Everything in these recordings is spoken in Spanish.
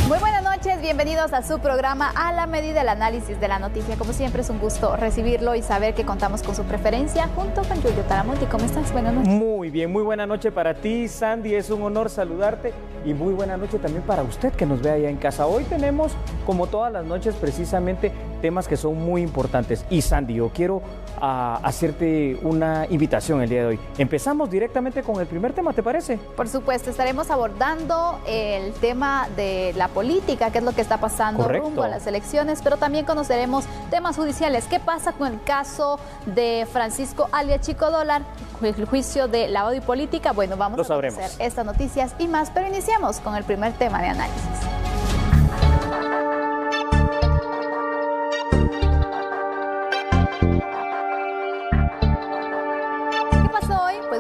Muy buenas noches, bienvenidos a su programa A la Medida, el análisis de la noticia. Como siempre es un gusto recibirlo y saber que contamos con su preferencia junto con Julio Taramonte. ¿Cómo estás? Buenas noches. Muy bien, muy buena noche para ti, Sandy, es un honor saludarte y muy buena noche también para usted que nos ve allá en casa. Hoy tenemos, como todas las noches, precisamente temas que son muy importantes. Y Sandy, yo quiero hacerte una invitación el día de hoy. Empezamos directamente con el primer tema, ¿te parece? Por supuesto, estaremos abordando el tema de la política, qué es lo que está pasando rumbo a las elecciones, pero también conoceremos temas judiciales. ¿Qué pasa con el caso de Francisco alias Chico Dólar, el juicio de lavado y política? Bueno, vamos a conocer estas noticias y más, pero iniciamos con el primer tema de análisis.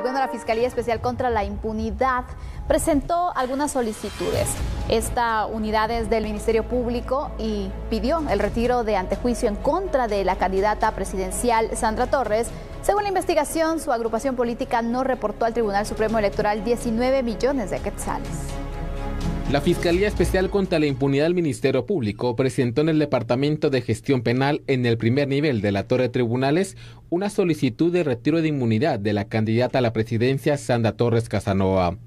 La Fiscalía Especial contra la Impunidad presentó algunas solicitudes. Esta unidad es del Ministerio Público y pidió el retiro de antejuicio en contra de la candidata presidencial Sandra Torres. Según la investigación, su agrupación política no reportó al Tribunal Supremo Electoral 19 millones de quetzales. La Fiscalía Especial contra la Impunidad del Ministerio Público presentó en el Departamento de Gestión Penal en el primer nivel de la Torre de Tribunales una solicitud de retiro de inmunidad de la candidata a la presidencia Sandra Torres Casanova.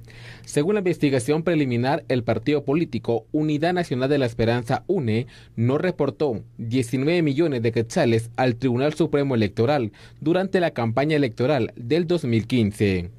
Según la investigación preliminar, el partido político Unidad Nacional de la Esperanza UNE no reportó 19 millones de quetzales al Tribunal Supremo Electoral durante la campaña electoral del 2015.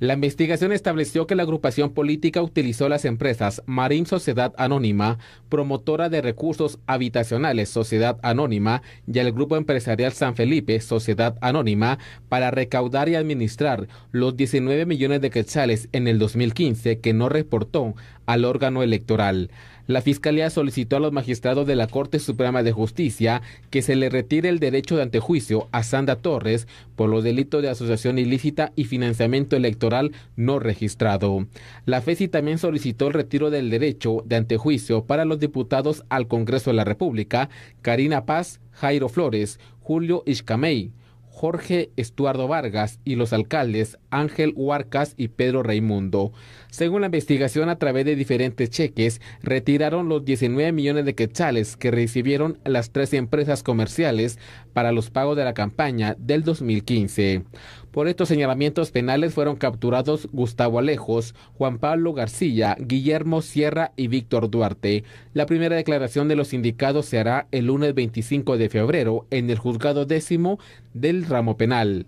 La investigación estableció que la agrupación política utilizó las empresas Marín Sociedad Anónima, Promotora de Recursos Habitacionales Sociedad Anónima y el Grupo Empresarial San Felipe Sociedad Anónima para recaudar y administrar los 19 millones de quetzales en el 2015 que no reportó al órgano electoral. La Fiscalía solicitó a los magistrados de la Corte Suprema de Justicia que se le retire el derecho de antejuicio a Sandra Torres por los delitos de asociación ilícita y financiamiento electoral no registrado. La FESI también solicitó el retiro del derecho de antejuicio para los diputados al Congreso de la República, Karina Paz, Jairo Flores, Julio Ixcamey, Jorge Estuardo Vargas y los alcaldes Ángel Huarcas y Pedro Raimundo. Según la investigación, a través de diferentes cheques, retiraron los 19 millones de quetzales que recibieron las 3 empresas comerciales para los pagos de la campaña del 2015. Por estos señalamientos penales fueron capturados Gustavo Alejos, Juan Pablo García, Guillermo Sierra y Víctor Duarte. La primera declaración de los indicados se hará el lunes 25 de febrero en el juzgado 10º del ramo penal.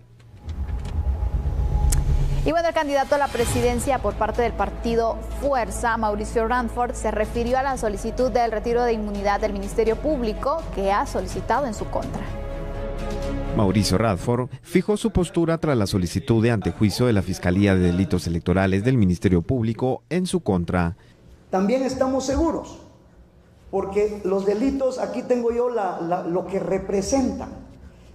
Y bueno, el candidato a la presidencia por parte del partido Fuerza, Mauricio Radford, se refirió a la solicitud del retiro de inmunidad del Ministerio Público que ha solicitado en su contra. Mauricio Radford fijó su postura tras la solicitud de antejuicio de la Fiscalía de Delitos Electorales del Ministerio Público en su contra. También estamos seguros, porque los delitos, aquí tengo yo lo que representan.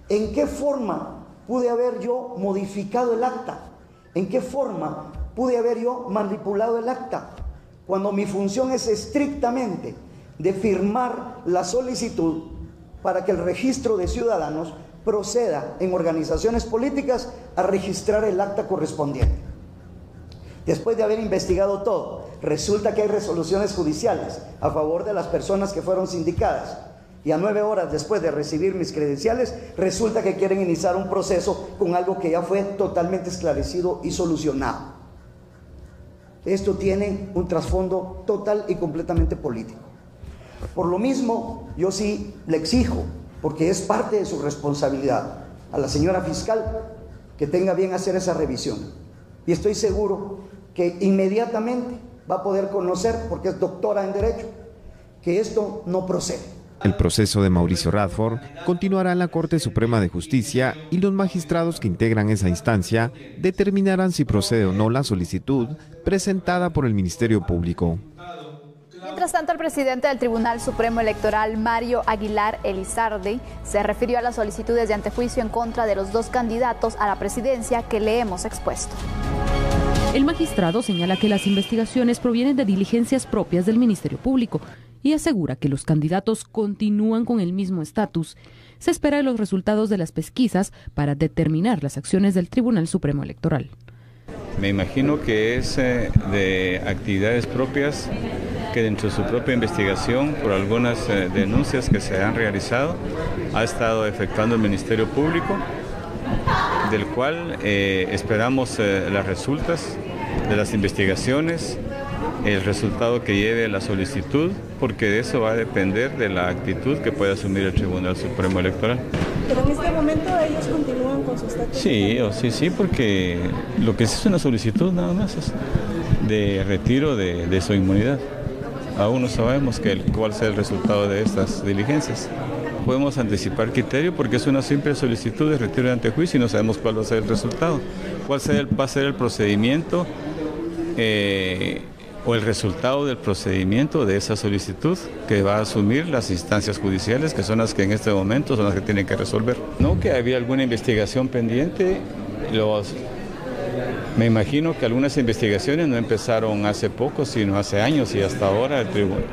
¿En qué forma pude haber yo modificado el acta? ¿En qué forma pude haber yo manipulado el acta? Cuando mi función es estrictamente de firmar la solicitud para que el registro de ciudadanos proceda en organizaciones políticas a registrar el acta correspondiente. Después de haber investigado todo, resulta que hay resoluciones judiciales a favor de las personas que fueron sindicadas. Y a 9 horas después de recibir mis credenciales, resulta que quieren iniciar un proceso con algo que ya fue totalmente esclarecido y solucionado. Esto tiene un trasfondo total y completamente político. Por lo mismo, yo sí le exijo, porque es parte de su responsabilidad, a la señora fiscal que tenga bien hacer esa revisión. Y estoy seguro que inmediatamente va a poder conocer, porque es doctora en Derecho, que esto no procede. El proceso de Mauricio Radford continuará en la Corte Suprema de Justicia y los magistrados que integran esa instancia determinarán si procede o no la solicitud presentada por el Ministerio Público. Mientras tanto, el presidente del Tribunal Supremo Electoral, Mario Aguilar Elizardi, se refirió a las solicitudes de antejuicio en contra de los 2 candidatos a la presidencia que le hemos expuesto. El magistrado señala que las investigaciones provienen de diligencias propias del Ministerio Público y asegura que los candidatos continúan con el mismo estatus. Se espera de los resultados de las pesquisas para determinar las acciones del Tribunal Supremo Electoral. Me imagino que es de actividades propias que dentro de su propia investigación, por algunas denuncias que se han realizado, ha estado efectuando el Ministerio Público, del cual esperamos las resultas de las investigaciones, el resultado que lleve la solicitud, porque de eso va a depender de la actitud que pueda asumir el Tribunal Supremo Electoral. ¿Pero en este momento ellos continúan con su estatus? Sí, porque lo que es una solicitud nada más es de retiro de su inmunidad. Aún no sabemos cuál sea el resultado de estas diligencias. Podemos anticipar criterio porque es una simple solicitud de retiro de antejuicio y no sabemos cuál va a ser el resultado, cuál va a ser el procedimiento o el resultado del procedimiento de esa solicitud que va a asumir las instancias judiciales, que son las que en este momento son las que tienen que resolver. No que había alguna investigación pendiente, me imagino que algunas investigaciones no empezaron hace poco, sino hace años, y hasta ahora el tribunal,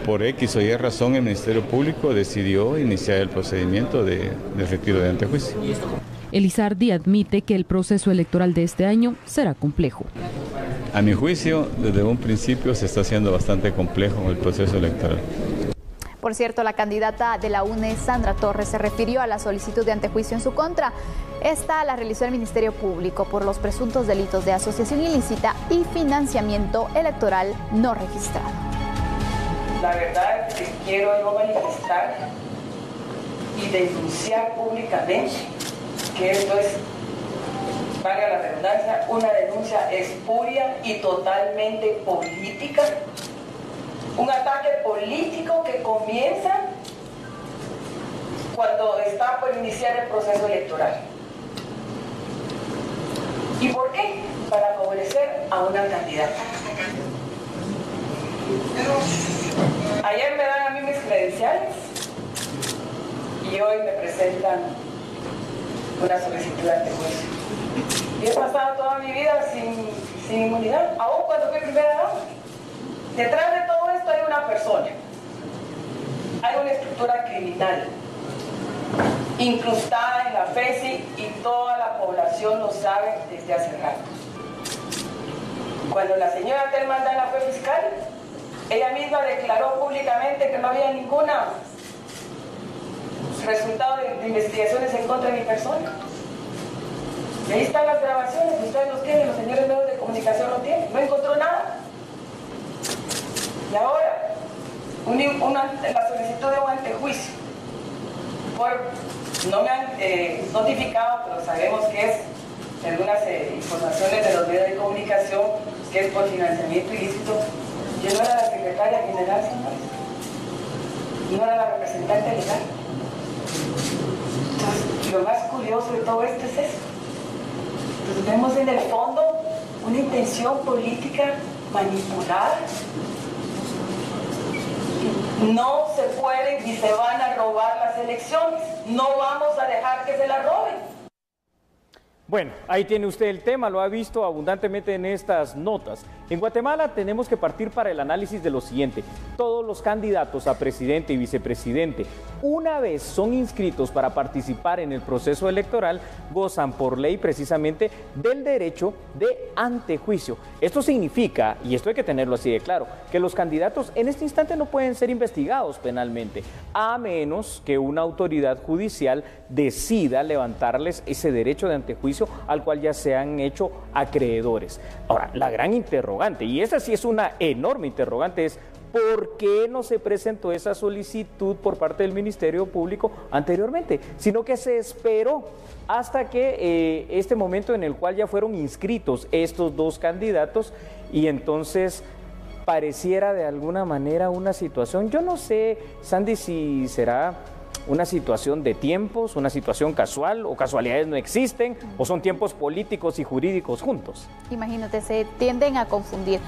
por X o Y razón, el Ministerio Público decidió iniciar el procedimiento de retiro de antejuicio. Elizardi admite que el proceso electoral de este año será complejo. A mi juicio, desde un principio se está haciendo bastante complejo el proceso electoral. Por cierto, la candidata de la UNE, Sandra Torres, se refirió a la solicitud de antejuicio en su contra. Esta la realizó el Ministerio Público por los presuntos delitos de asociación ilícita y financiamiento electoral no registrado. La verdad es que quiero yo manifestar y denunciar públicamente que esto es, valga la redundancia, una denuncia espuria y totalmente política, un ataque político que comienza cuando está por iniciar el proceso electoral. ¿Y por qué? Para favorecer a una candidata. Ayer me dan a mí mis credenciales y hoy me presentan una solicitud de antejuicio. Y he pasado toda mi vida sin inmunidad, aún cuando fui primera dama. Detrás de todo esto hay una persona, hay una estructura criminal incrustada en la FESI y toda la población lo sabe desde hace rato. Cuando la señora Telma Aldana fue fiscal, ella misma declaró públicamente que no había ningún resultado de investigaciones en contra de mi persona. Y ahí están las grabaciones, ustedes los tienen, los señores medios de comunicación lo tienen, no encontró nada. Y ahora, la solicitud de un antejuicio, no me han notificado, pero sabemos que es algunas informaciones de los medios de comunicación, que es por financiamiento ilícito. Yo no era la secretaria general, señores, no era la representante legal. Entonces, lo más curioso de todo esto es eso. Entonces, vemos en el fondo una intención política manipulada. No se pueden y se van a robar las elecciones. No vamos a dejar que se las roben. Bueno, ahí tiene usted el tema, lo ha visto abundantemente en estas notas. En Guatemala tenemos que partir para el análisis de lo siguiente. Todos los candidatos a presidente y vicepresidente, una vez son inscritos para participar en el proceso electoral, gozan por ley precisamente del derecho de antejuicio. Esto significa, y esto hay que tenerlo así de claro, que los candidatos en este instante no pueden ser investigados penalmente, a menos que una autoridad judicial decida levantarles ese derecho de antejuicio al cual ya se han hecho acreedores. Ahora, la gran interrogante, y esa sí es una enorme interrogante, es ¿por qué no se presentó esa solicitud por parte del Ministerio Público anteriormente? Sino que se esperó hasta que este momento en el cual ya fueron inscritos estos dos candidatos y entonces pareciera de alguna manera una situación, yo no sé, Sandy, si será una situación de tiempos, una situación casual, o casualidades no existen, o son tiempos políticos y jurídicos juntos. Imagínate, se tienden a confundir.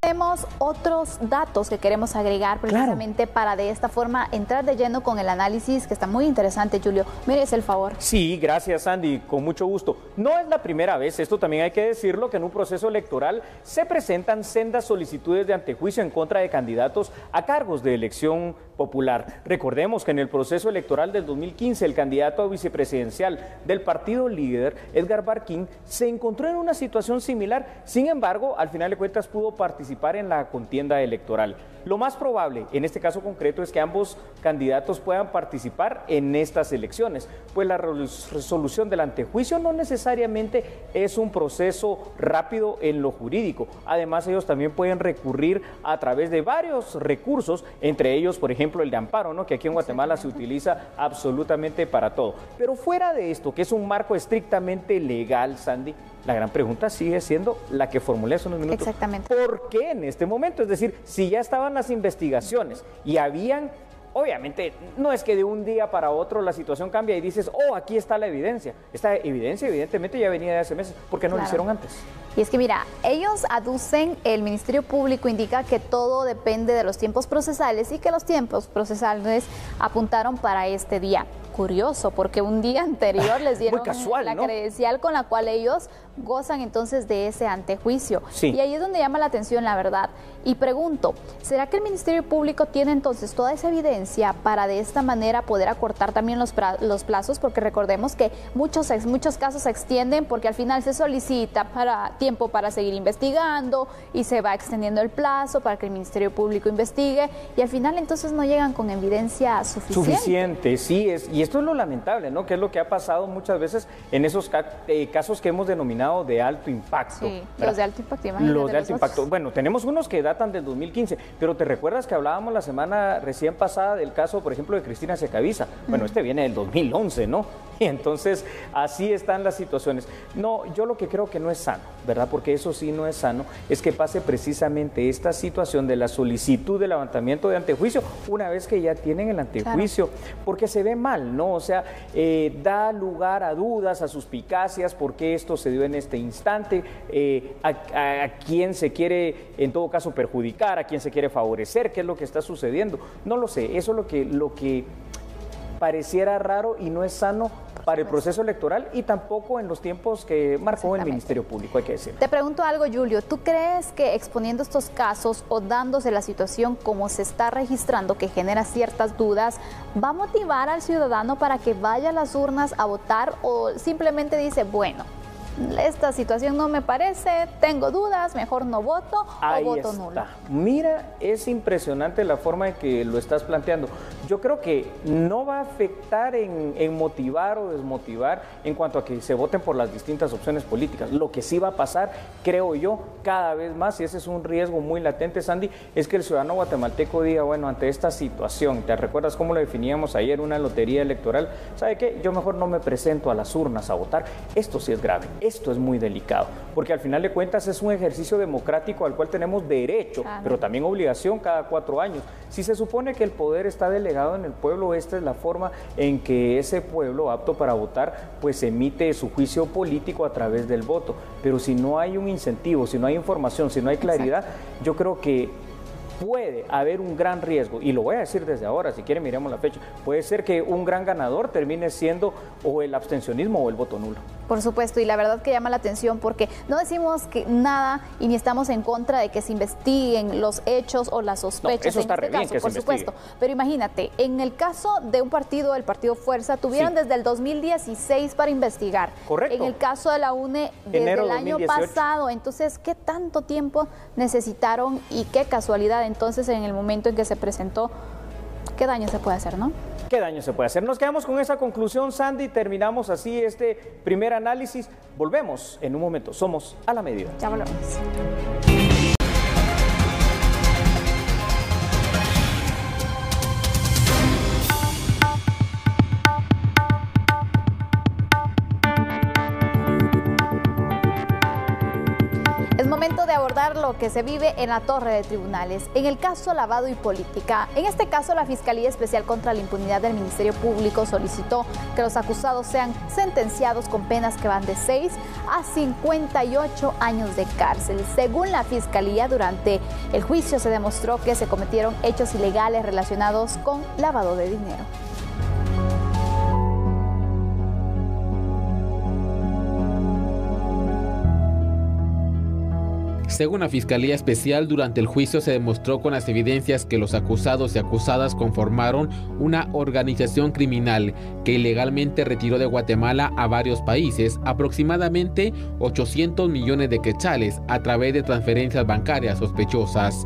Tenemos otros datos que queremos agregar precisamente para de esta forma entrar de lleno con el análisis que está muy interesante, Julio. ¿Me haces el favor? Sí, gracias, Sandy, con mucho gusto. No es la primera vez, esto también hay que decirlo, que en un proceso electoral se presentan sendas solicitudes de antejuicio en contra de candidatos a cargos de elección Popular. Recordemos que en el proceso electoral del 2015, el candidato a vicepresidencial del partido líder, Edgar Barquín, se encontró en una situación similar. Sin embargo, al final de cuentas pudo participar en la contienda electoral. Lo más probable, en este caso concreto, es que ambos candidatos puedan participar en estas elecciones, pues la resolución del antejuicio no necesariamente es un proceso rápido en lo jurídico. Además, ellos también pueden recurrir a través de varios recursos, entre ellos, por ejemplo, el de amparo, ¿no?, que aquí en Guatemala se utiliza absolutamente para todo. Pero fuera de esto, que es un marco estrictamente legal, Sandy, la gran pregunta sigue siendo la que formulé hace unos minutos. Exactamente. ¿Por qué en este momento? Es decir, si ya estaban las investigaciones y habían, obviamente, no es que de un día para otro la situación cambia y dices, oh, aquí está la evidencia. Esta evidencia evidentemente ya venía de hace meses. ¿Por qué no lo hicieron antes? Y es que mira, ellos aducen, el Ministerio Público indica que todo depende de los tiempos procesales y que los tiempos procesales apuntaron para este día. Curioso, porque un día anterior les dieron la credencial con la cual ellos gozan entonces de ese antejuicio. Sí. Y ahí es donde llama la atención, la verdad. Y pregunto, ¿será que el Ministerio Público tiene entonces toda esa evidencia para de esta manera poder acortar también los plazos? Porque recordemos que muchos casos se extienden porque al final se solicita tiempo para seguir investigando y se va extendiendo el plazo para que el Ministerio Público investigue y al final entonces no llegan con evidencia suficiente. Sí, y esto es lo lamentable, ¿no? Que es lo que ha pasado muchas veces en esos casos que hemos denominado de alto impacto. Sí, los de alto impacto. Los de alto impacto. Bueno, tenemos unos que datan del 2015, pero ¿te recuerdas que hablábamos la semana recién pasada del caso, por ejemplo, de Cristina Secaviza? Bueno, este viene del 2011, ¿no? Y entonces así están las situaciones. No, yo lo que creo que no es sano, ¿verdad? Porque eso sí no es sano, es que pase precisamente esta situación de la solicitud de levantamiento de antejuicio una vez que ya tienen el antejuicio, porque se ve mal, ¿no? O sea, da lugar a dudas, a suspicacias, por qué esto se dio en este instante, a quién se quiere en todo caso perjudicar, a quién se quiere favorecer, qué es lo que está sucediendo. No lo sé, eso es lo que pareciera raro y no es sano para el proceso electoral y tampoco en los tiempos que marcó el Ministerio Público, hay que decir. Te pregunto algo, Julio, ¿tú crees que exponiendo estos casos o dándose la situación como se está registrando, que genera ciertas dudas, va a motivar al ciudadano para que vaya a las urnas a votar o simplemente dice, bueno, esta situación no me parece, tengo dudas, mejor no voto o voto nulo? Mira, es impresionante la forma en que lo estás planteando. Yo creo que no va a afectar en motivar o desmotivar en cuanto a que se voten por las distintas opciones políticas. Lo que sí va a pasar, creo yo, cada vez más, y ese es un riesgo muy latente, Sandy, es que el ciudadano guatemalteco diga, bueno, ante esta situación, ¿te recuerdas cómo lo definíamos ayer, una lotería electoral? ¿Sabe qué? Yo mejor no me presento a las urnas a votar. Esto sí es grave. Esto es muy delicado, porque al final de cuentas es un ejercicio democrático al cual tenemos derecho, pero también obligación cada 4 años. Si se supone que el poder está delegado en el pueblo, esta es la forma en que ese pueblo, apto para votar, pues emite su juicio político a través del voto. Pero si no hay un incentivo, si no hay información, si no hay claridad, yo creo que puede haber un gran riesgo, y lo voy a decir desde ahora, si quieren miremos la fecha, puede ser que un gran ganador termine siendo o el abstencionismo o el voto nulo. Por supuesto, y la verdad que llama la atención porque no decimos que nada y ni estamos en contra de que se investiguen los hechos o las sospechas. No, eso está en este caso, por supuesto. Pero imagínate, en el caso de un partido, el Partido Fuerza, tuvieron desde el 2016 para investigar. Correcto. En el caso de la UNE, desde el año pasado. Entonces, ¿qué tanto tiempo necesitaron y qué casualidad? Entonces, en el momento en que se presentó, ¿qué daño se puede hacer, no? ¿Qué daño se puede hacer? Nos quedamos con esa conclusión, Sandy, terminamos así este primer análisis. Volvemos en un momento, somos a la medida. Ya volvemos. De abordar lo que se vive en la torre de tribunales. En el caso lavado y política, en este caso la Fiscalía Especial contra la Impunidad del Ministerio Público solicitó que los acusados sean sentenciados con penas que van de 6 a 58 años de cárcel. Según la Fiscalía, durante el juicio se demostró que se cometieron hechos ilegales relacionados con lavado de dinero. Según la Fiscalía Especial, durante el juicio se demostró con las evidencias que los acusados y acusadas conformaron una organización criminal que ilegalmente retiró de Guatemala a varios países aproximadamente 800 millones de quetzales a través de transferencias bancarias sospechosas.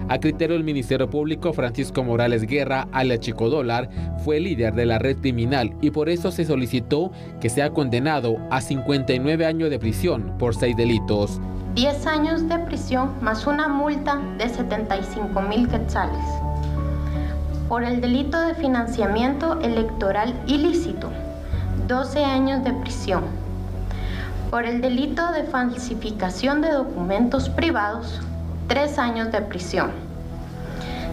A criterio del Ministerio Público, Francisco Morales Guerra, alias Chico Dólar, fue el líder de la red criminal y por eso se solicitó que sea condenado a 59 años de prisión por 6 delitos. 10 años de prisión más una multa de 75,000 quetzales. Por el delito de financiamiento electoral ilícito, 12 años de prisión. Por el delito de falsificación de documentos privados, 3 años de prisión.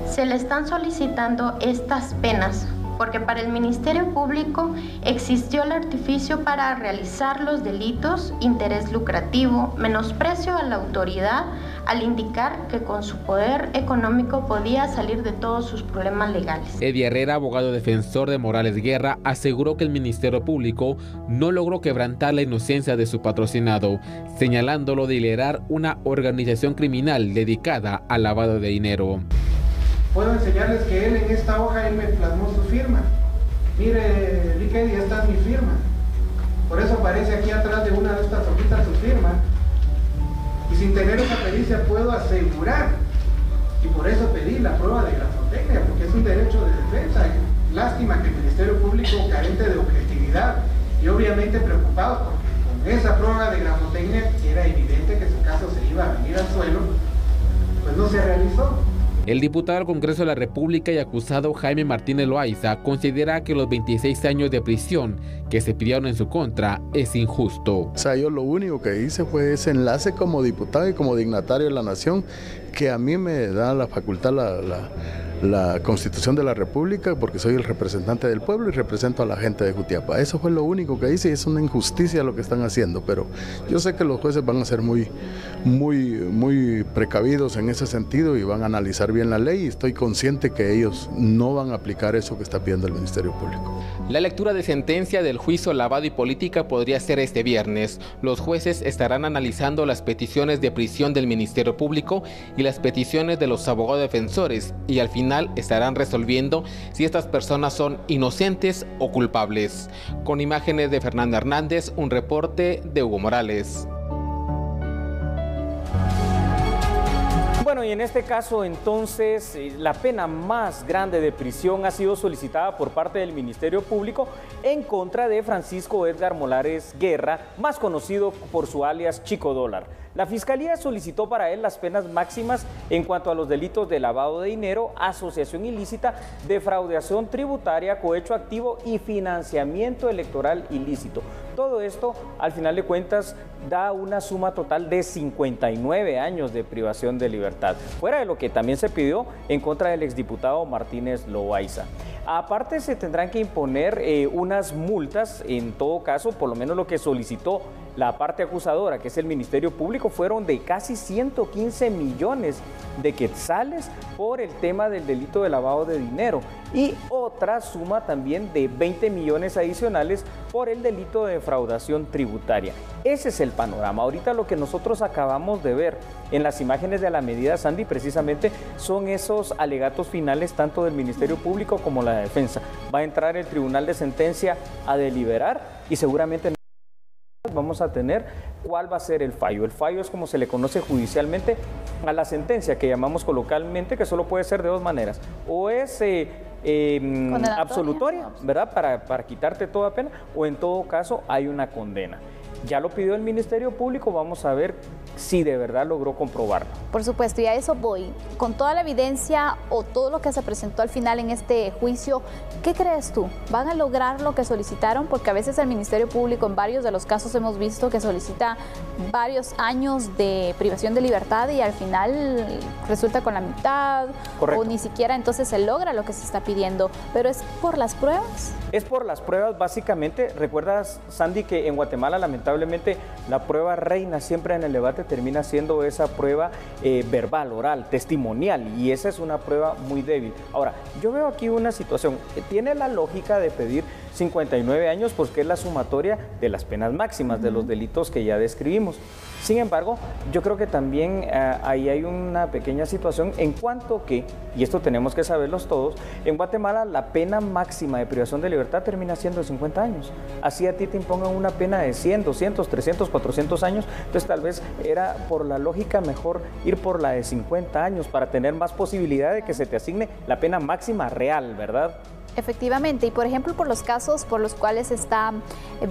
Se le están solicitando estas penas porque para el Ministerio Público existió el artificio para realizar los delitos, interés lucrativo, menosprecio a la autoridad, al indicar que con su poder económico podía salir de todos sus problemas legales. Eddie Herrera, abogado defensor de Morales Guerra, aseguró que el Ministerio Público no logró quebrantar la inocencia de su patrocinado, señalándolo de liderar una organización criminal dedicada al lavado de dinero. Puedo enseñarles que él en esta hoja él me plasmó su firma. Mire, Ricky, esta es mi firma. Por eso aparece aquí atrás de una de estas hojitas su firma. Y sin tener esa pericia puedo asegurar. Y por eso pedí la prueba de grafotecnia, porque es un derecho de defensa. Lástima que el Ministerio Público, carente de objetividad y obviamente preocupado porque con esa prueba de grafotecnia era evidente que su caso se iba a venir al suelo, pues no se realizó. El diputado al Congreso de la República y acusado Jaime Martínez Loaiza considera que los 26 años de prisión que se pidieron en su contra es injusto. O sea, yo lo único que hice fue ese enlace como diputado y como dignatario de la nación, que a mí me da la facultad la Constitución de la República, porque soy el representante del pueblo y represento a la gente de Jutiapa. Eso fue lo único que hice y es una injusticia lo que están haciendo, pero yo sé que los jueces van a ser muy precavidos en ese sentido y van a analizar bien la ley y estoy consciente que ellos no van a aplicar eso que está pidiendo el Ministerio Público. La lectura de sentencia del juicio Lavado y Política podría ser este viernes. Los jueces estarán analizando las peticiones de prisión del Ministerio Público y las peticiones de los abogados defensores y al final estarán resolviendo si estas personas son inocentes o culpables. Con imágenes de Fernanda Hernández, un reporte de Hugo Morales. Bueno, y en este caso entonces la pena más grande de prisión ha sido solicitada por parte del Ministerio Público en contra de Francisco Edgar Morales Guerra, más conocido por su alias Chico Dólar. La Fiscalía solicitó para él las penas máximas en cuanto a los delitos de lavado de dinero, asociación ilícita, defraudación tributaria, cohecho activo y financiamiento electoral ilícito. Todo esto, al final de cuentas, da una suma total de 59 años de privación de libertad, fuera de lo que también se pidió en contra del exdiputado Martínez Loaiza. Aparte, se tendrán que imponer unas multas, en todo caso, por lo menos lo que solicitó la parte acusadora, que es el Ministerio Público, fueron de casi 115 millones de quetzales por el tema del delito de lavado de dinero y otra suma también de 20 millones adicionales por el delito de defraudación tributaria. Ese es el panorama. Ahorita lo que nosotros acabamos de ver en las imágenes de la medida, Sandy, precisamente son esos alegatos finales tanto del Ministerio Público como la defensa. Va a entrar el Tribunal de Sentencia a deliberar y seguramente vamos a tener cuál va a ser el fallo. El fallo es como se le conoce judicialmente a la sentencia que llamamos coloquialmente, que solo puede ser de dos maneras. O es absolutoria, ¿verdad? Para quitarte toda pena, o en todo caso hay una condena. Ya lo pidió el Ministerio Público, vamos a ver si de verdad logró comprobarlo. Por supuesto, y a eso voy. Con toda la evidencia o todo lo que se presentó al final en este juicio, ¿qué crees tú? ¿Van a lograr lo que solicitaron? Porque a veces el Ministerio Público en varios de los casos hemos visto que solicita varios años de privación de libertad y al final resulta con la mitad. Correcto. O ni siquiera entonces se logra lo que se está pidiendo. ¿Pero es por las pruebas? Es por las pruebas, básicamente. ¿Recuerdas, Sandy, que en Guatemala lamentablemente la prueba reina siempre en el debate termina siendo esa prueba verbal, oral, testimonial, y esa es una prueba muy débil? Ahora, yo veo aquí una situación, tiene la lógica de pedir 59 años porque es la sumatoria de las penas máximas de los delitos que ya describimos. Sin embargo, yo creo que también ahí hay una pequeña situación en cuanto que, y esto tenemos que saberlos todos, en Guatemala la pena máxima de privación de libertad termina siendo de 50 años. Así a ti te impongan una pena de 100, 200, 300, 400 años, entonces tal vez era por la lógica mejor ir por la de 50 años para tener más posibilidad de que se te asigne la pena máxima real, ¿verdad? Efectivamente, y por ejemplo por los casos por los cuales se está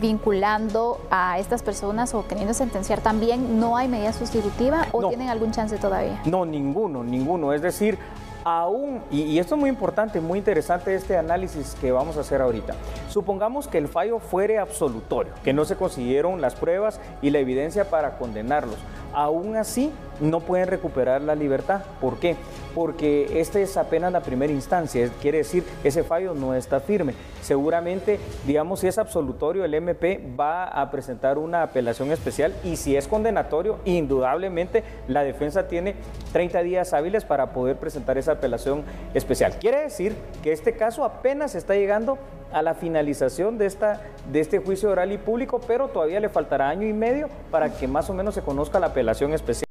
vinculando a estas personas o queriendo sentenciar también, ¿no hay medida sustitutiva o tienen algún chance todavía? No, ninguno, es decir, aún, y esto es muy importante, muy interesante este análisis que vamos a hacer ahorita. Supongamos que el fallo fuere absolutorio, que no se consiguieron las pruebas y la evidencia para condenarlos. Aún así, no pueden recuperar la libertad. ¿Por qué? Porque esta es apenas la primera instancia, quiere decir, ese fallo no está firme. Seguramente, digamos, si es absolutorio, el MP va a presentar una apelación especial y si es condenatorio, indudablemente la defensa tiene 30 días hábiles para poder presentar esa apelación especial. Quiere decir que este caso apenas está llegando a la finalización de este juicio oral y público, pero todavía le faltará año y medio para que más o menos se conozca la apelación especial.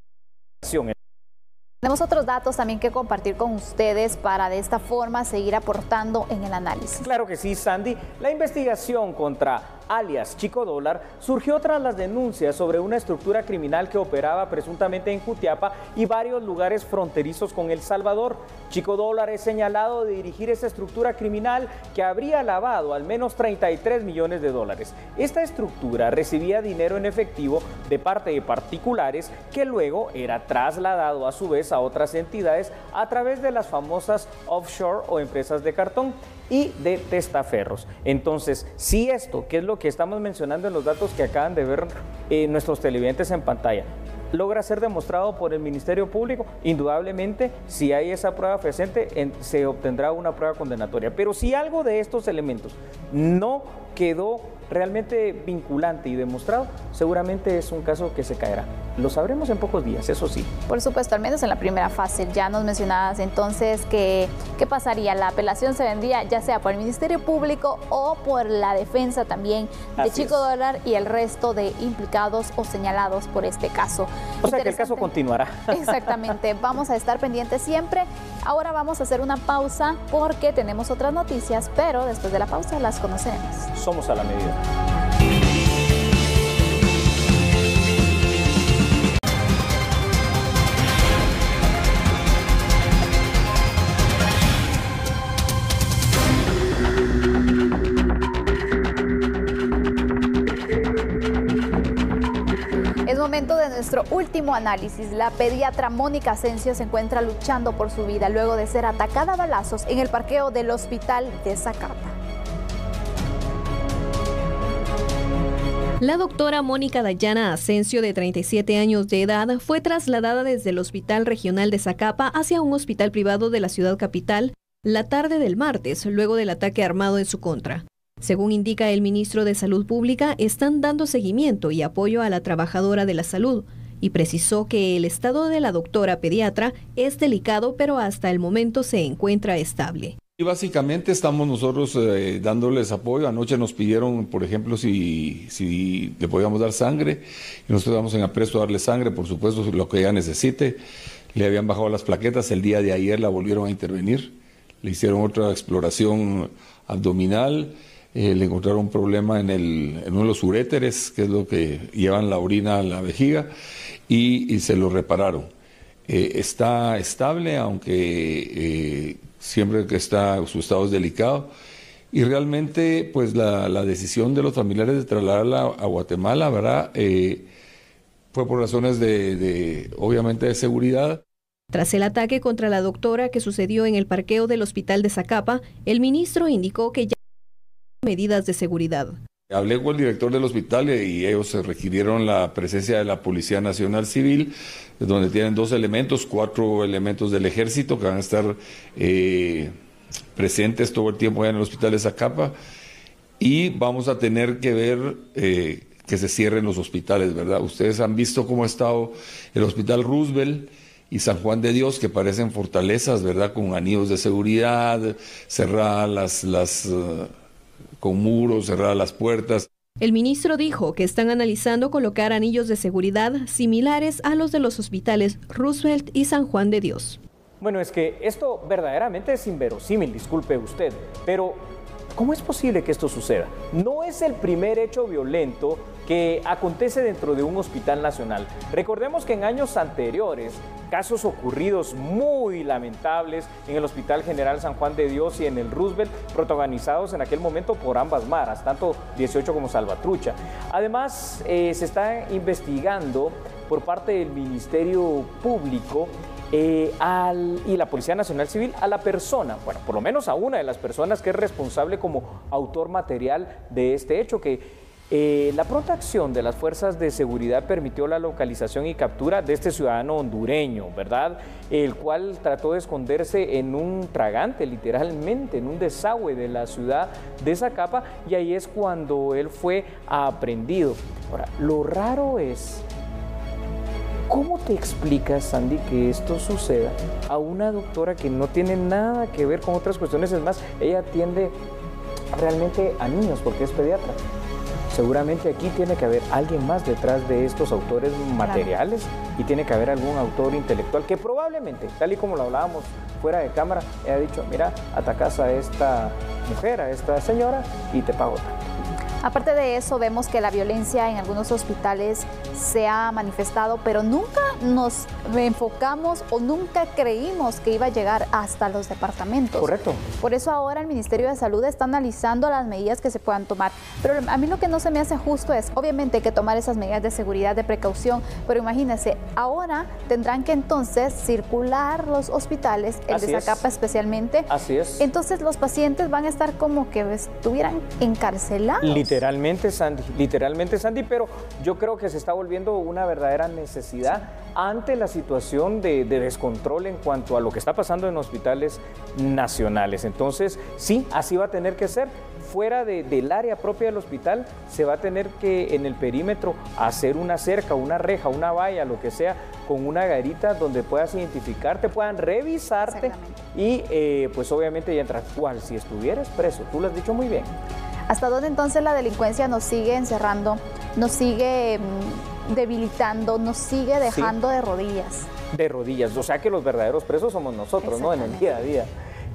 Tenemos otros datos también que compartir con ustedes para de esta forma seguir aportando en el análisis. Claro que sí, Sandy. La investigación contra alias Chico Dólar surgió tras las denuncias sobre una estructura criminal que operaba presuntamente en Jutiapa y varios lugares fronterizos con El Salvador. Chico Dólar es señalado de dirigir esa estructura criminal que habría lavado al menos 33 millones de dólares. Esta estructura recibía dinero en efectivo de parte de particulares que luego era trasladado a su vez a otras entidades a través de las famosas offshore o empresas de cartón y de testaferros. Entonces, si esto, que es lo que estamos mencionando en los datos que acaban de ver nuestros televidentes en pantalla, logra ser demostrado por el Ministerio Público, indudablemente, si hay esa prueba fehaciente, se obtendrá una prueba condenatoria. Pero si algo de estos elementos no quedó realmente vinculante y demostrado, seguramente es un caso que se caerá. Lo sabremos en pocos días, eso sí. Por supuesto, al menos en la primera fase. Ya nos mencionabas entonces que ¿qué pasaría? La apelación se vendría ya sea por el Ministerio Público o por la defensa también de Chico Dólar y el resto de implicados o señalados por este caso. O sea que el caso continuará. Exactamente, vamos a estar pendientes siempre. Ahora vamos a hacer una pausa porque tenemos otras noticias, pero después de la pausa las conoceremos. Somos a la medida. Es momento de nuestro último análisis. La pediatra Mónica Asensio se encuentra luchando por su vida luego de ser atacada a balazos en el parqueo del hospital de Zacapa. La doctora Mónica Dayana Asensio, de 37 años de edad, fue trasladada desde el Hospital Regional de Zacapa hacia un hospital privado de la ciudad capital la tarde del martes, luego del ataque armado en su contra. Según indica el ministro de Salud Pública, están dando seguimiento y apoyo a la trabajadora de la salud y precisó que el estado de la doctora pediatra es delicado, pero hasta el momento se encuentra estable. Y básicamente estamos nosotros dándoles apoyo. Anoche nos pidieron, por ejemplo, si le podíamos dar sangre, y nosotros vamos en apresto a darle sangre, por supuesto, lo que ella necesite. Le habían bajado las plaquetas, el día de ayer la volvieron a intervenir, le hicieron otra exploración abdominal, le encontraron un problema en uno de los uréteres, que es lo que llevan la orina a la vejiga, y se lo repararon. Está estable, aunque siempre que su estado es delicado, y realmente pues la decisión de los familiares de trasladarla a Guatemala, ¿verdad? Fue por razones obviamente de seguridad. Tras el ataque contra la doctora que sucedió en el parqueo del hospital de Zacapa, el ministro indicó que ya hay medidas de seguridad. Hablé con el director del hospital y ellos requirieron la presencia de la Policía Nacional Civil, donde tienen 2 elementos, 4 elementos del ejército que van a estar presentes todo el tiempo allá en el hospital de Zacapa, y vamos a tener que ver que se cierren los hospitales, ¿verdad? Ustedes han visto cómo ha estado el Hospital Roosevelt y San Juan de Dios, que parecen fortalezas, ¿verdad? Con anillos de seguridad, cerradas con muros, cerradas las puertas. El ministro dijo que están analizando colocar anillos de seguridad similares a los de los hospitales Roosevelt y San Juan de Dios. Bueno, es que esto verdaderamente es inverosímil, disculpe usted, pero ¿cómo es posible que esto suceda? No es el primer hecho violento que acontece dentro de un hospital nacional. Recordemos que en años anteriores, casos ocurridos muy lamentables en el Hospital General San Juan de Dios y en el Roosevelt, protagonizados en aquel momento por ambas maras, tanto 18 como Salvatrucha. Además, se está investigando por parte del Ministerio Público y la Policía Nacional Civil a la persona, bueno, por lo menos a una de las personas que es responsable como autor material de este hecho, que la pronta acción de las fuerzas de seguridad permitió la localización y captura de este ciudadano hondureño, ¿verdad? El cual trató de esconderse en un tragante, literalmente, en un desagüe de la ciudad de Zacapa, y ahí es cuando él fue aprehendido. Ahora, lo raro es, ¿cómo te explicas, Sandy, que esto suceda a una doctora que no tiene nada que ver con otras cuestiones? Es más, ella atiende realmente a niños porque es pediatra. Seguramente aquí tiene que haber alguien más detrás de estos autores materiales y tiene que haber algún autor intelectual que probablemente, tal y como lo hablábamos fuera de cámara, haya dicho, mira, atacas a esta mujer, a esta señora y te pago tanto. Aparte de eso, vemos que la violencia en algunos hospitales se ha manifestado, pero nunca nos enfocamos o nunca creímos que iba a llegar hasta los departamentos. Correcto. Por eso ahora el Ministerio de Salud está analizando las medidas que se puedan tomar. Pero a mí lo que no se me hace justo es, obviamente, hay que tomar esas medidas de seguridad, de precaución, pero imagínense, ahora tendrán que entonces circular los hospitales, el de Zacapa especialmente. Así es. Entonces los pacientes van a estar como que estuvieran encarcelados. Literalmente, Sandy, pero yo creo que se está volviendo una verdadera necesidad ante la situación de descontrol en cuanto a lo que está pasando en hospitales nacionales. Entonces, sí, así va a tener que ser. Fuera del área propia del hospital, se va a tener que en el perímetro hacer una cerca, una reja, una valla, lo que sea, con una garita donde puedas identificarte, puedan revisarte y pues obviamente ya entrar. ¿Cuál? Si estuvieras preso, tú lo has dicho muy bien. ¿Hasta dónde entonces la delincuencia nos sigue encerrando, nos sigue debilitando, nos sigue dejando de rodillas? De rodillas, o sea que los verdaderos presos somos nosotros, ¿no? En el día a día.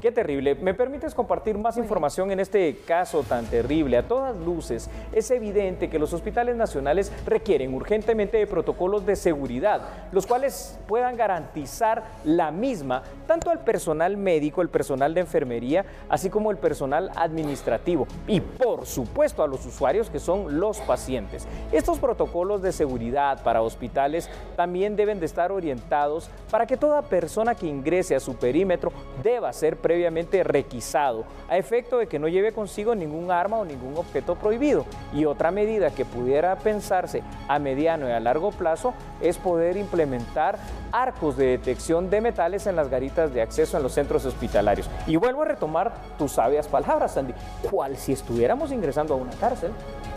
Qué terrible. ¿Me permites compartir más información en este caso tan terrible? A todas luces, es evidente que los hospitales nacionales requieren urgentemente de protocolos de seguridad, los cuales puedan garantizar la misma tanto al personal médico, el personal de enfermería, así como el personal administrativo y, por supuesto, a los usuarios que son los pacientes. Estos protocolos de seguridad para hospitales también deben de estar orientados para que toda persona que ingrese a su perímetro deba ser previamente requisado, a efecto de que no lleve consigo ningún arma o ningún objeto prohibido. Y otra medida que pudiera pensarse a mediano y a largo plazo es poder implementar arcos de detección de metales en las garitas de acceso en los centros hospitalarios. Y vuelvo a retomar tus sabias palabras, Sandy, ¿cuál si estuviéramos ingresando a una cárcel?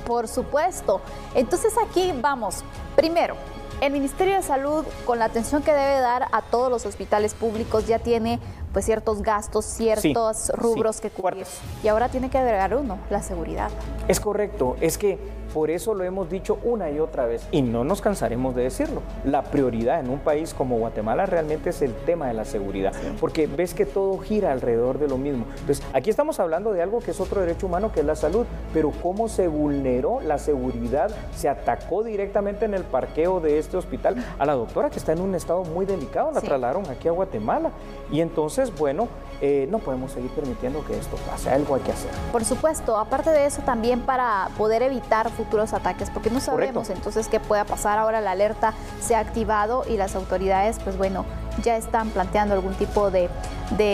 Por supuesto. Entonces aquí vamos. Primero, el Ministerio de Salud, con la atención que debe dar a todos los hospitales públicos, ya tiene pues ciertos gastos, ciertos rubros que cubrir. Y ahora tiene que agregar uno, la seguridad. Es correcto, es que por eso lo hemos dicho una y otra vez y no nos cansaremos de decirlo. La prioridad en un país como Guatemala realmente es el tema de la seguridad, porque ves que todo gira alrededor de lo mismo. Entonces, aquí estamos hablando de algo que es otro derecho humano, que es la salud, pero cómo se vulneró la seguridad, se atacó directamente en el parqueo de este hospital a la doctora que está en un estado muy delicado, la trasladaron aquí a Guatemala y entonces, bueno, no podemos seguir permitiendo que esto pase, algo hay que hacer. Por supuesto, aparte de eso también para poder evitar futuros ataques, porque no sabemos entonces qué pueda pasar. Ahora la alerta se ha activado y las autoridades, pues bueno, ya están planteando algún tipo de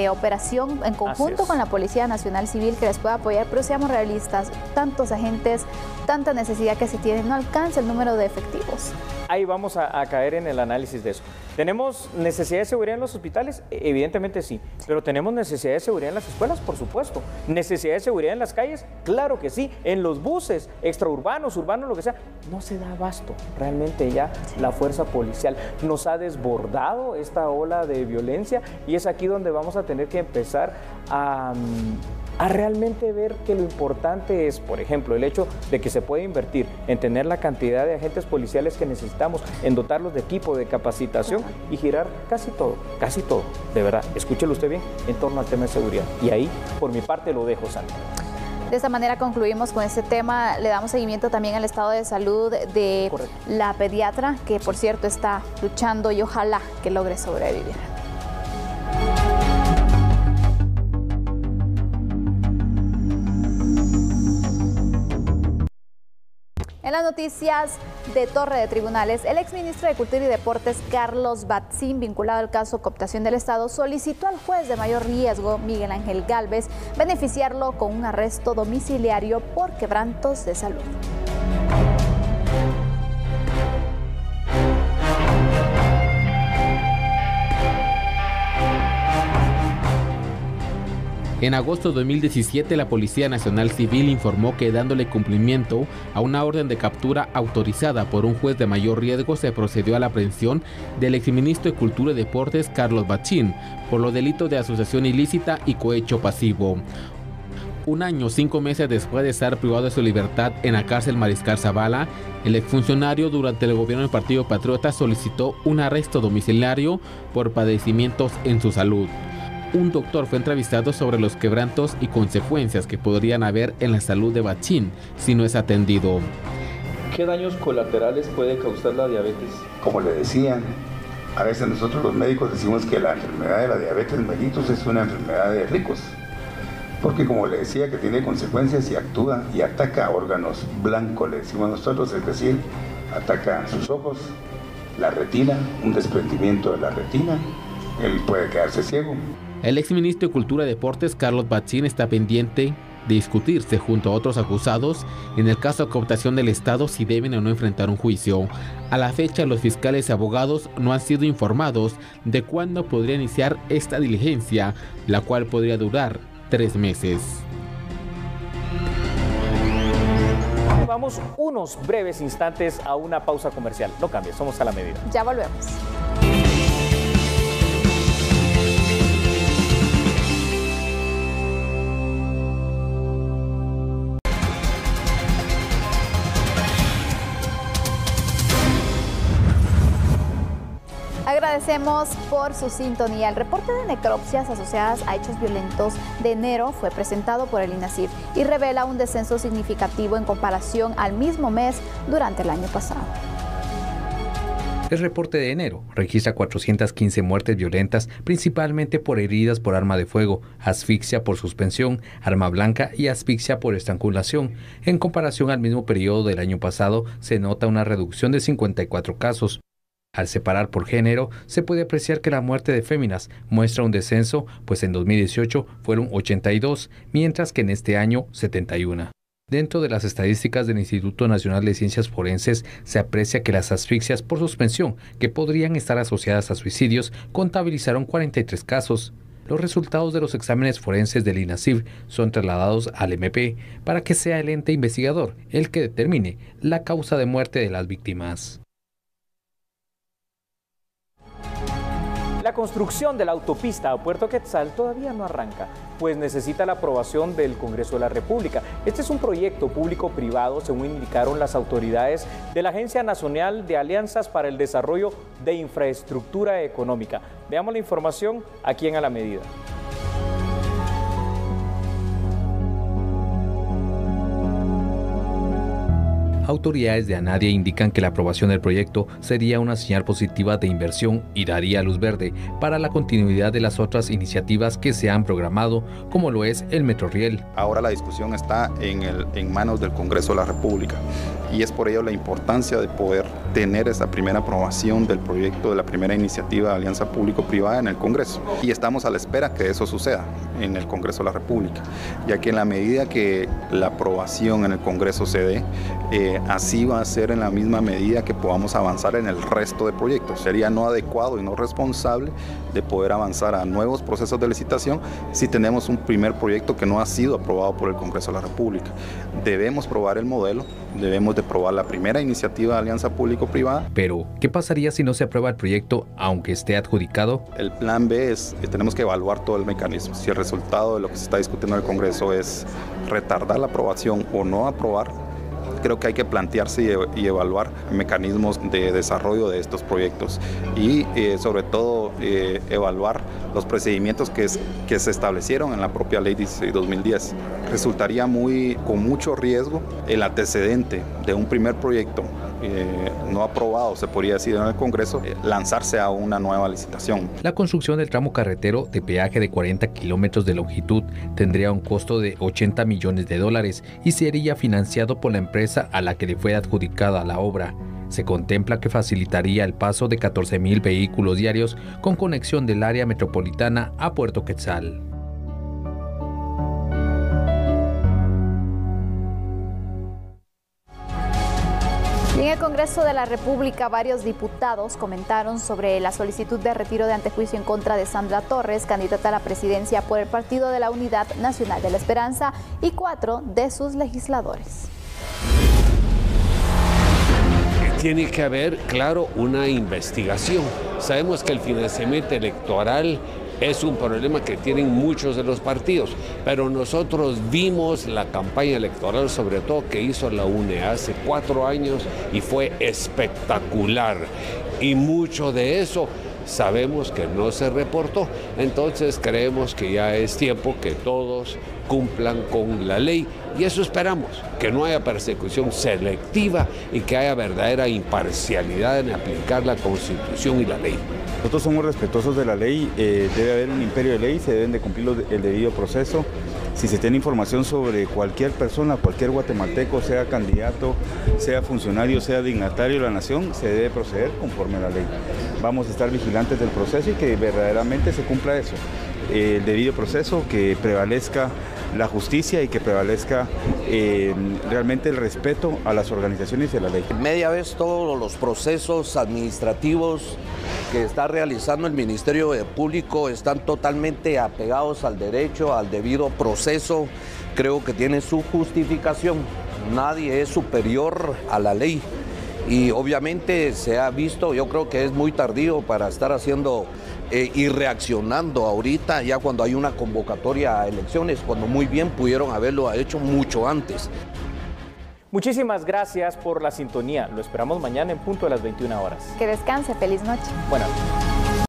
operación en conjunto con la Policía Nacional Civil que les pueda apoyar, pero seamos realistas, tantos agentes, tanta necesidad que se tiene, no alcanza el número de efectivos. Ahí vamos a caer en el análisis de eso. ¿Tenemos necesidad de seguridad en los hospitales? Evidentemente sí, pero ¿tenemos necesidad de seguridad en las escuelas? Por supuesto. ¿Necesidad de seguridad en las calles? Claro que sí. En los buses, extraurbanos, urbanos, lo que sea, no se da abasto. Realmente ya la fuerza policial nos ha desbordado esta ola de violencia y es aquí donde vamos a tener que empezar a a realmente ver que lo importante es, por ejemplo, el hecho de que se puede invertir en tener la cantidad de agentes policiales que necesitamos, en dotarlos de equipo, de capacitación y girar casi todo, de verdad, escúchelo usted bien, en torno al tema de seguridad. Y ahí, por mi parte, lo dejo, Sandy. De esta manera concluimos con este tema. Le damos seguimiento también al estado de salud de la pediatra, que por cierto está luchando y ojalá que logre sobrevivir. En las noticias de Torre de Tribunales, el exministro de Cultura y Deportes, Carlos Batzin, vinculado al caso cooptación del Estado, solicitó al juez de mayor riesgo, Miguel Ángel Gálvez, beneficiarlo con un arresto domiciliario por quebrantos de salud. En agosto de 2017, la Policía Nacional Civil informó que, dándole cumplimiento a una orden de captura autorizada por un juez de mayor riesgo, se procedió a la aprehensión del exministro de Cultura y Deportes, Carlos Batzin, por los delitos de asociación ilícita y cohecho pasivo. 1 año, 5 meses después de estar privado de su libertad en la cárcel Mariscal Zavala, el exfuncionario durante el gobierno del Partido Patriota solicitó un arresto domiciliario por padecimientos en su salud. Un doctor fue entrevistado sobre los quebrantos y consecuencias que podrían haber en la salud de Batzin si no es atendido. ¿Qué daños colaterales puede causar la diabetes? Como le decían, a veces nosotros los médicos decimos que la enfermedad de la diabetes mellitus es una enfermedad de ricos, porque como le decía, que tiene consecuencias y actúa y ataca órganos blancos, le decimos nosotros, es decir, ataca sus ojos, la retina, un desprendimiento de la retina, él puede quedarse ciego. El exministro de Cultura y Deportes, Carlos Batzin, está pendiente de discutirse junto a otros acusados en el caso de cooptación del Estado si deben o no enfrentar un juicio. A la fecha, los fiscales y abogados no han sido informados de cuándo podría iniciar esta diligencia, la cual podría durar 3 meses. Vamos unos breves instantes a una pausa comercial. No cambies, somos A la Medida. Ya volvemos. Agradecemos por su sintonía. El reporte de necropsias asociadas a hechos violentos de enero fue presentado por el INACIF y revela un descenso significativo en comparación al mismo mes durante el año pasado. El reporte de enero registra 415 muertes violentas, principalmente por heridas por arma de fuego, asfixia por suspensión, arma blanca y asfixia por estrangulación. En comparación al mismo periodo del año pasado, se nota una reducción de 54 casos. Al separar por género, se puede apreciar que la muerte de féminas muestra un descenso, pues en 2018 fueron 82, mientras que en este año 71. Dentro de las estadísticas del Instituto Nacional de Ciencias Forenses, se aprecia que las asfixias por suspensión, que podrían estar asociadas a suicidios, contabilizaron 43 casos. Los resultados de los exámenes forenses del INACIF son trasladados al MP para que sea el ente investigador el que determine la causa de muerte de las víctimas. La construcción de la autopista a Puerto Quetzal todavía no arranca, pues necesita la aprobación del Congreso de la República. Este es un proyecto público-privado, según indicaron las autoridades de la Agencia Nacional de Alianzas para el Desarrollo de Infraestructura Económica. Veamos la información aquí en A la Medida. Autoridades de ANADIA indican que la aprobación del proyecto sería una señal positiva de inversión y daría luz verde para la continuidad de las otras iniciativas que se han programado, como lo es el Metroriel. Ahora la discusión está en manos del Congreso de la República y es por ello la importancia de poder tener esa primera aprobación del proyecto de la primera iniciativa de alianza público-privada en el Congreso. Y estamos a la espera que eso suceda en el Congreso de la República, ya que en la medida que la aprobación en el Congreso se dé, así va a ser en la misma medida que podamos avanzar en el resto de proyectos. Sería no adecuado y no responsable de poder avanzar a nuevos procesos de licitación si tenemos un primer proyecto que no ha sido aprobado por el Congreso de la República. Debemos probar el modelo, debemos de probar la primera iniciativa de alianza público-privada. Pero, ¿qué pasaría si no se aprueba el proyecto aunque esté adjudicado? El plan B es que tenemos que evaluar todo el mecanismo. Si el resultado de lo que se está discutiendo en el Congreso es retardar la aprobación o no aprobar, creo que hay que plantearse y evaluar mecanismos de desarrollo de estos proyectos y sobre todo evaluar los procedimientos que se establecieron en la propia Ley 16/2010. Resultaría con mucho riesgo el antecedente de un primer proyecto no aprobado, se podría decir, en el Congreso, lanzarse a una nueva licitación. La construcción del tramo carretero de peaje de 40 kilómetros de longitud tendría un costo de $80 millones y sería financiado por la empresa a la que le fue adjudicada la obra. Se contempla que facilitaría el paso de 14,000 vehículos diarios con conexión del área metropolitana a Puerto Quetzal. Y en el Congreso de la República, varios diputados comentaron sobre la solicitud de retiro de antejuicio en contra de Sandra Torres, candidata a la presidencia por el Partido de la Unidad Nacional de la Esperanza, y 4 de sus legisladores. Tiene que haber, claro, una investigación. Sabemos que el financiamiento electoral es un problema que tienen muchos de los partidos, pero nosotros vimos la campaña electoral, sobre todo que hizo la UNE hace 4 años, y fue espectacular. Y mucho de eso sabemos que no se reportó. Entonces creemos que ya es tiempo que todos cumplan con la ley, y eso esperamos, que no haya persecución selectiva y que haya verdadera imparcialidad en aplicar la Constitución y la ley. Nosotros somos respetuosos de la ley, debe haber un imperio de ley, se deben de cumplir el debido proceso. Si se tiene información sobre cualquier persona, cualquier guatemalteco, sea candidato, sea funcionario, sea dignatario de la nación, se debe proceder conforme a la ley. Vamos a estar vigilantes del proceso y que verdaderamente se cumpla eso. El debido proceso, que prevalezca la justicia y que prevalezca realmente el respeto a las organizaciones y a la ley. Media vez todos los procesos administrativos que está realizando el Ministerio Público están totalmente apegados al derecho, al debido proceso. Creo que tiene su justificación. Nadie es superior a la ley. Y obviamente se ha visto, yo creo que es muy tardío para estar haciendo y reaccionando ahorita, ya cuando hay una convocatoria a elecciones, cuando muy bien pudieron haberlo hecho mucho antes. Muchísimas gracias por la sintonía. Lo esperamos mañana en punto de las 21 horas. Que descanse. Feliz noche. Buenas noches.